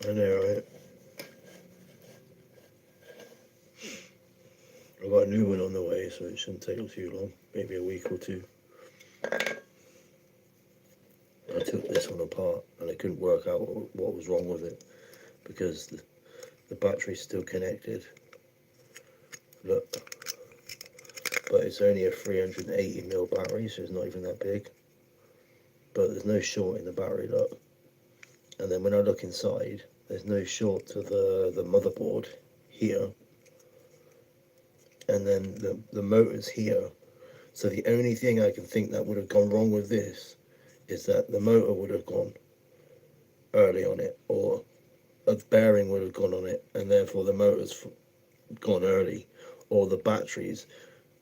I know, right? I've got a new one on the way, so it shouldn't take too long. Maybe a week or two. I took this one apart and I couldn't work out what was wrong with it because the battery's still connected. Look, but it's only a 380mm battery, so it's not even that big. But there's no short in the battery, look. And then when I look inside, there's no short to the motherboard here. And then the motor's here. So the only thing I can think that would have gone wrong with this is that the motor would have gone early on it, or a bearing would have gone on it, and therefore the motor's gone early, or the battery's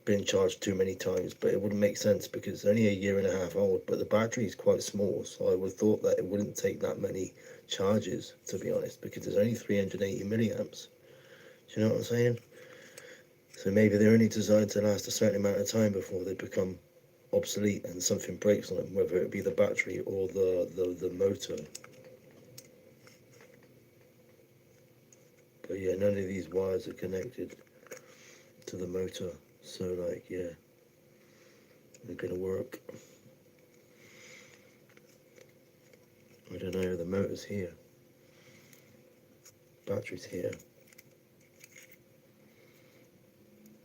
been charged too many times. But it wouldn't make sense because it's only a year and a half old, but the battery is quite small, so I would have thought that it wouldn't take that many charges, to be honest, because it's only 380 milliamps. Do you know what I'm saying? So maybe they're only designed to last a certain amount of time before they become obsolete and something breaks on them, whether it be the battery or the motor. But yeah, none of these wires are connected to the motor, so like, yeah, they're gonna work. I don't know, the motor's here, battery's here.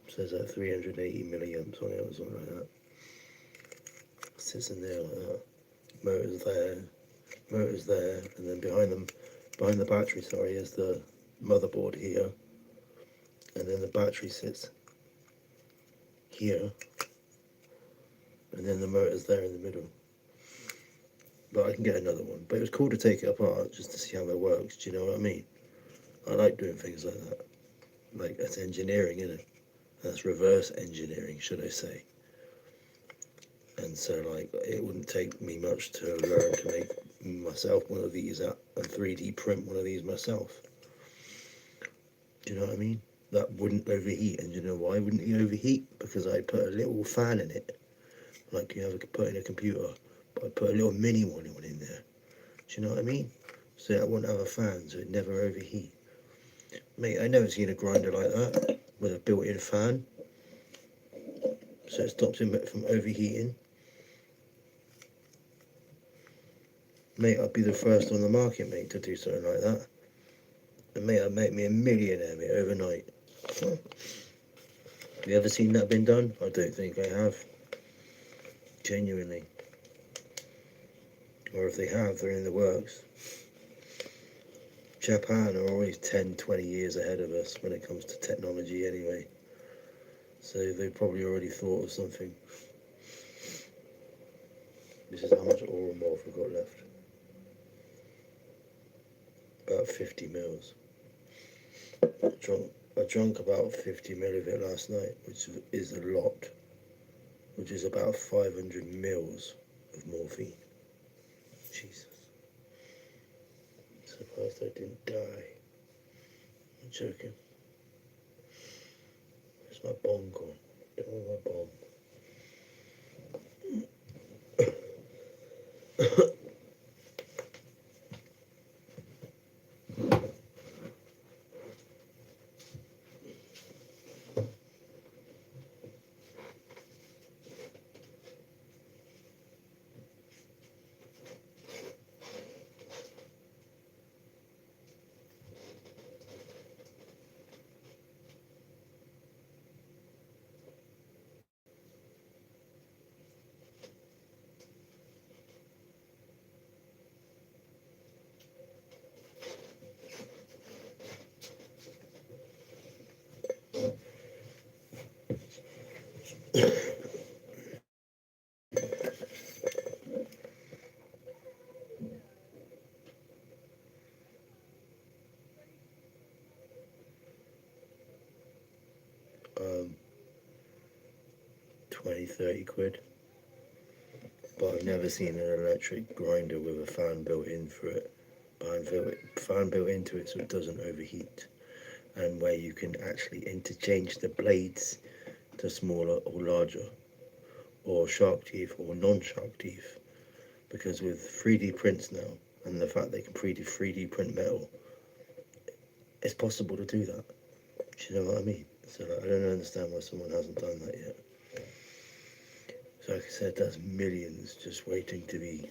It says that 380 milliamps on it or something like that. It sits in there like that. Motor's there, and then behind the battery, sorry, is the motherboard here, and then the battery sits here, and then the motor's there in the middle. But I can get another one. But it was cool to take it apart just to see how it works. Do you know what I mean? I like doing things like that. Like, that's engineering, isn't it? That's reverse engineering, should I say. And so, like, it wouldn't take me much to learn to make myself one of these and 3D print one of these myself. Do you know what I mean? That wouldn't overheat. And you know why wouldn't it overheat? Because I put a little fan in it, like you have to put in a computer. But I put a little mini one in there. Do you know what I mean? So I wouldn't have a fan, so it'd never overheat. Mate, I never seen a grinder like that with a built-in fan, so it stops him from overheating. Mate, I'd be the first on the market, mate, to do something like that. And mate, I'd make me a millionaire, mate, overnight. Have you ever seen that been done? I don't think I have. Genuinely. Or if they have, they're in the works. Japan are always 10, 20 years ahead of us when it comes to technology anyway. So they probably already thought of something. This is how much oil morph we've got left. About 50 mils. I drank about 50 mil of it last night, which is a lot, which is about 500 mils of morphine. Jesus. Surprised I didn't die. I'm joking. Where's my bomb gone? Don't want my bomb. um, 20, 30 quid. But I've never seen an electric grinder with a fan built in for it. Fan built into it so it doesn't overheat. And where you can actually interchange the blades to smaller or larger, or shark teeth or non-shark teeth. Because with 3D prints now, and the fact they can 3D print metal, it's possible to do that. Do you know what I mean? So I don't understand why someone hasn't done that yet. So like I said, that's millions just waiting to be.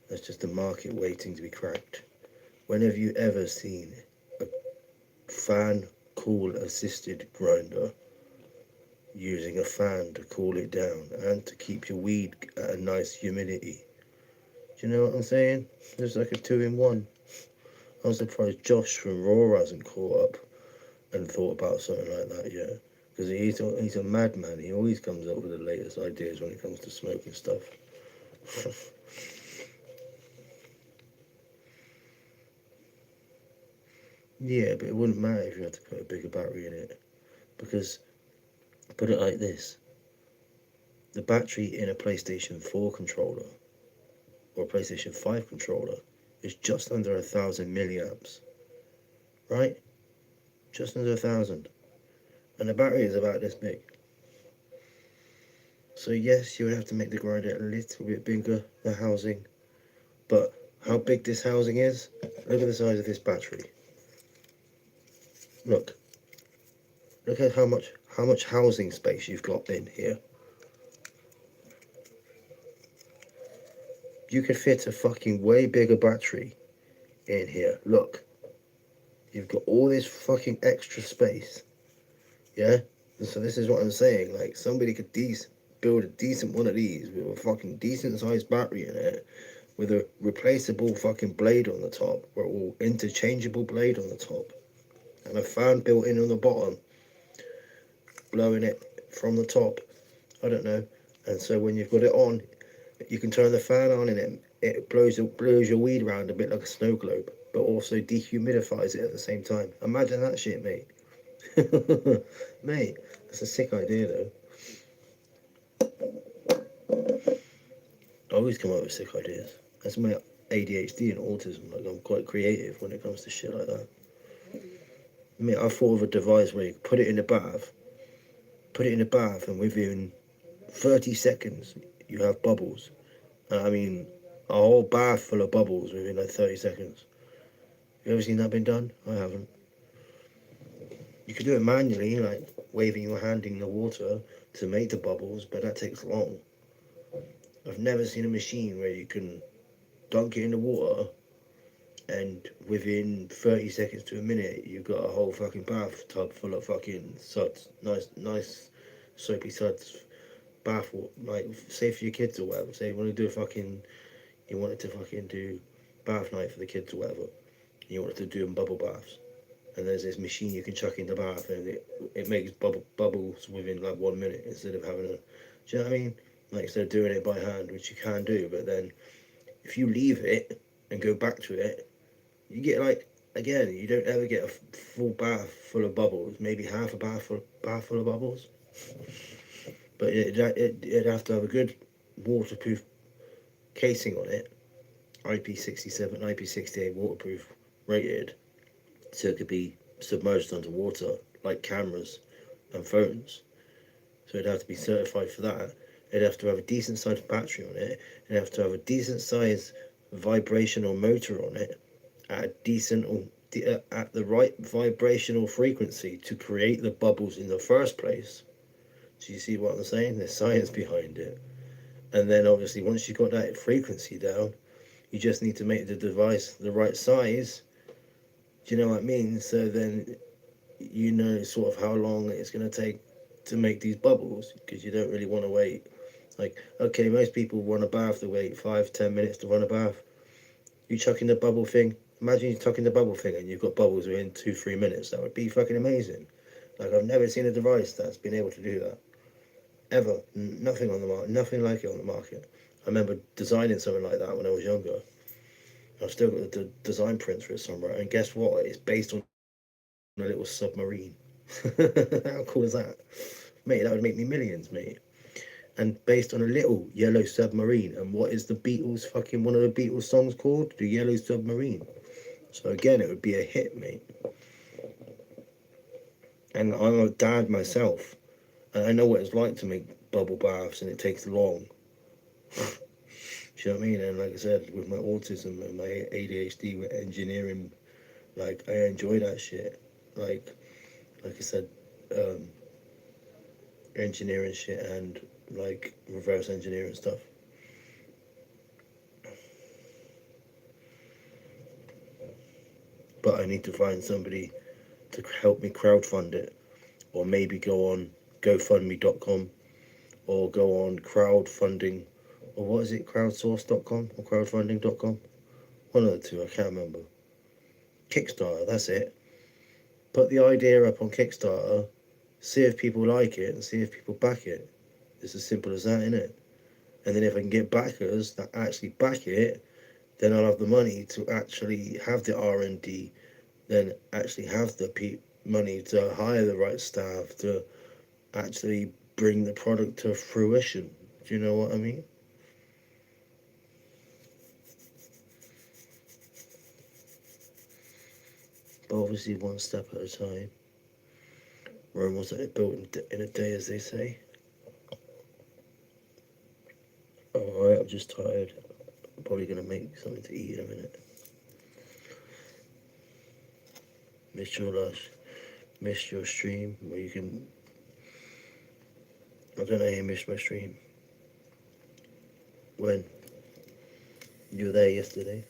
That's just the market waiting to be cracked. When have you ever seen a fan cool assisted grinder using a fan to cool it down and to keep your weed at a nice humidity? Do you know what I'm saying? There's like a 2-in-1. I'm surprised Josh from Raw hasn't caught up and thought about something like that yet. Because he's a madman. He always comes up with the latest ideas when it comes to smoking stuff. Yeah, but it wouldn't matter if you had to put a bigger battery in it. Because, put it like this, the battery in a PlayStation 4 controller or a PlayStation 5 controller is just under 1,000 milliamps. Right? Just under 1,000. And the battery is about this big. So yes, you would have to make the grinder a little bit bigger, the housing. But how big this housing is, look at the size of this battery. Look. Look at how much housing space you've got in here. You could fit a fucking way bigger battery in here. Look. You've got all this fucking extra space. Yeah? And so this is what I'm saying. Like, somebody could build a decent one of these with a fucking decent sized battery in it, with a replaceable fucking blade on the top, or interchangeable blade on the top, and a fan built in on the bottom, blowing it from the top. I don't know. And so when you've got it on, you can turn the fan on and it blows your weed around a bit like a snow globe, but also dehumidifies it at the same time. Imagine that shit, mate. Mate, that's a sick idea though. I always come up with sick ideas. That's my ADHD and autism. Like, I'm quite creative when it comes to shit like that. I mean, I thought of a device where you put it in the bath, and within 30 seconds you have bubbles. I mean, a whole bath full of bubbles within like 30 seconds. You ever seen that been done? I haven't. You could do it manually, like waving your hand in the water to make the bubbles, but that takes long. I've never seen a machine where you can dunk it in the water and within 30 seconds to a minute you've got a whole fucking bathtub full of fucking suds. Nice soapy suds bath water. Like, say for your kids or whatever. Say you wanted to fucking do bath night for the kids or whatever. And you wanted to do them bubble baths. And there's this machine you can chuck in the bath and it makes bubbles within like 1 minute instead of having a. Do you know what I mean? Like, instead of doing it by hand, which you can do, but then if you leave it and go back to it, you get like, again, you don't ever get a full bath full of bubbles. Maybe half a bath full of bubbles. But it'd have to have a good waterproof casing on it, IP67, IP68 waterproof rated, so it could be submerged underwater like cameras and phones. So it'd have to be certified for that. It'd have to have a decent sized battery on it. It'd have to have a decent sized vibrational motor on it at a decent or at the right vibrational frequency to create the bubbles in the first place. Do you see what I'm saying? There's science behind it. And then obviously once you've got that frequency down, you just need to make the device the right size. Do you know what I mean? So then you know sort of how long it's going to take to make these bubbles, because you don't really want to wait. Like, okay, most people run a bath, they wait 5-10 minutes to run a bath. You chuck in the bubble thing. Imagine you chuck in the bubble thing and you've got bubbles within 2-3 minutes. That would be fucking amazing. Like, I've never seen a device that's been able to do that ever. Nothing on the market, nothing like it on the market. I remember designing something like that when I was younger. I've still got the design prints for it somewhere, and guess what? It's based on a little submarine. How cool is that? Mate, that would make me millions, mate. And based on a little yellow submarine. And what is the Beatles fucking one of the Beatles songs called? The Yellow Submarine. So again, it would be a hit, mate. And I'm a dad myself, and I know what it's like to make bubble baths, and it takes long. Do you know what I mean? And like I said, with my autism and my ADHD with engineering Like I enjoy that shit. Like I said, um, engineering shit and like reverse engineering stuff. But I need to find somebody to help me crowdfund it, or maybe go on GoFundMe.com or go on crowdfunding, or what is it, crowdsource.com or crowdfunding.com? One of the two, I can't remember. Kickstarter, that's it. Put the idea up on Kickstarter, see if people like it and see if people back it. It's as simple as that, isn't it? And then if I can get backers that actually back it, then I'll have the money to actually have the R&D, then actually have the money to hire the right staff to actually bring the product to fruition. Do you know what I mean? But obviously, one step at a time. Rome wasn't built in a day, as they say. Alright, I'm just tired. I'm probably going to make something to eat in a minute. Missed your stream where you can. I don't know how you missed my stream. When? You were there yesterday?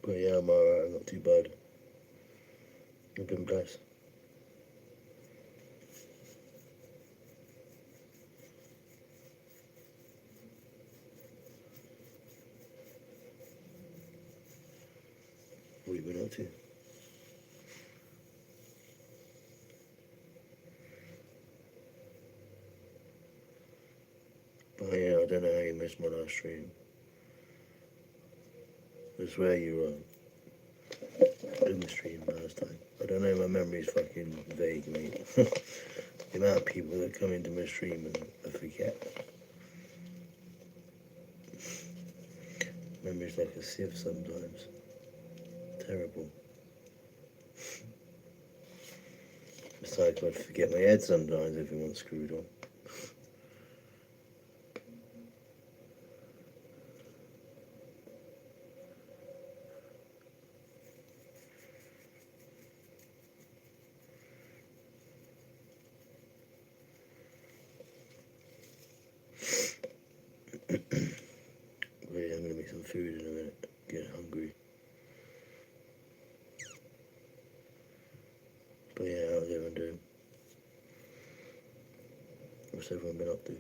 But yeah, I'm alright. I'm not too bad. I've been blessed. What have you been up to? But yeah, I don't know how you missed my last stream. I swear you were in the stream last time. I don't know, my memory's fucking vague, mate. The amount of people that come into my stream and I forget. Memory's like a sieve sometimes. Terrible. Besides, I'd forget my head sometimes if it was screwed on. But yeah, I'm gonna make some food in a minute. Get hungry. But yeah, how's everyone doing? What's everyone been up to?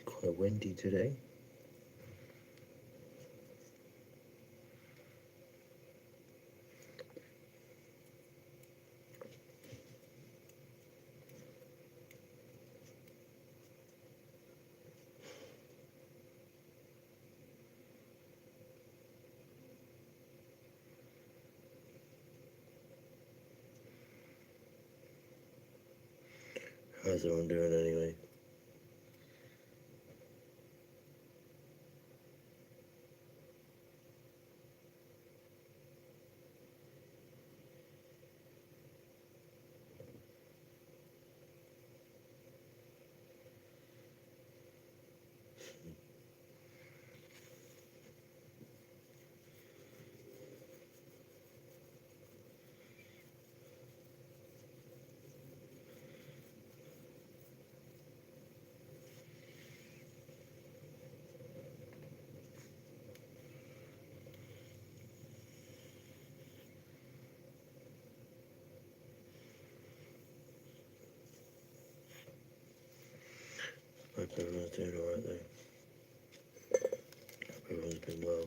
Quite windy today. How's everyone doing anyway? doing alright though. Hope everyone's been well.